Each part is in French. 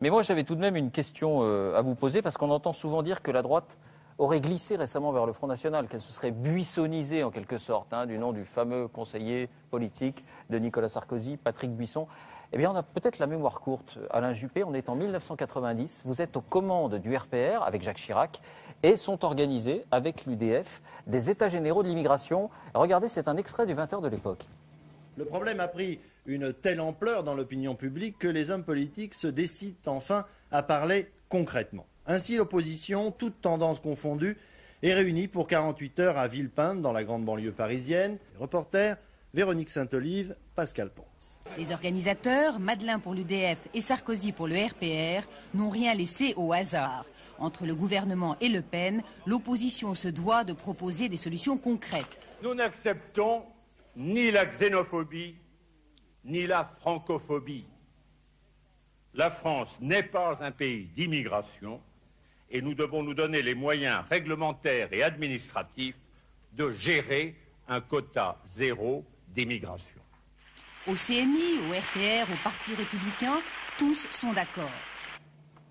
Mais moi, j'avais tout de même une question à vous poser, parce qu'on entend souvent dire que la droite aurait glissé récemment vers le Front National, qu'elle se serait buissonnisée en quelque sorte, du nom du fameux conseiller politique de Nicolas Sarkozy, Patrick Buisson. Eh bien, on a peut-être la mémoire courte. Alain Juppé, on est en 1990, vous êtes aux commandes du RPR avec Jacques Chirac, et sont organisés avec l'UDF des États généraux de l'immigration. Regardez, c'est un extrait du 20h de l'époque. Le problème a pris une telle ampleur dans l'opinion publique que les hommes politiques se décident enfin à parler concrètement. Ainsi, l'opposition, toutes tendances confondues, est réunie pour 48 heures à Villepinte, dans la grande banlieue parisienne. Reporter, Véronique Saint-Olive, Pascal Ponce. Les organisateurs, Madeleine pour l'UDF et Sarkozy pour le RPR, n'ont rien laissé au hasard. Entre le gouvernement et Le Pen, l'opposition se doit de proposer des solutions concrètes. Nous n'acceptons ni la xénophobie, ni la francophobie. La France n'est pas un pays d'immigration et nous devons nous donner les moyens réglementaires et administratifs de gérer un quota zéro d'immigration. Au CNI, au RPR, au Parti républicain, tous sont d'accord.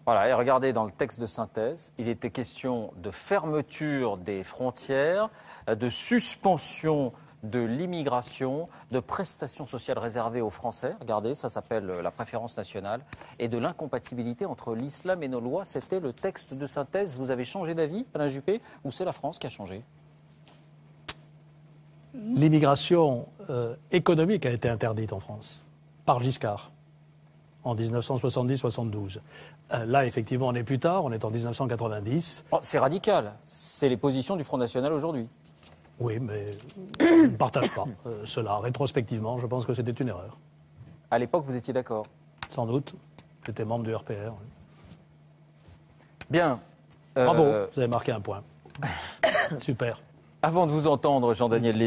Voilà, et regardez dans le texte de synthèse, il était question de fermeture des frontières, de suspension de l'immigration, de prestations sociales réservées aux Français, regardez, ça s'appelle la préférence nationale, et de l'incompatibilité entre l'islam et nos lois. C'était le texte de synthèse. Vous avez changé d'avis, Alain Juppé, ou c'est la France qui a changé? L'immigration économique a été interdite en France, par Giscard, en 1970-72. Là, effectivement, on est plus tard, on est en 1990. Oh, c'est radical, c'est les positions du Front National aujourd'hui. Oui, mais je ne partage pas cela. Rétrospectivement, je pense que c'était une erreur. À l'époque, vous étiez d'accord? Sans doute. J'étais membre du RPR. Bien. Bravo, vous avez marqué un point. Super. Avant de vous entendre, Jean-Daniel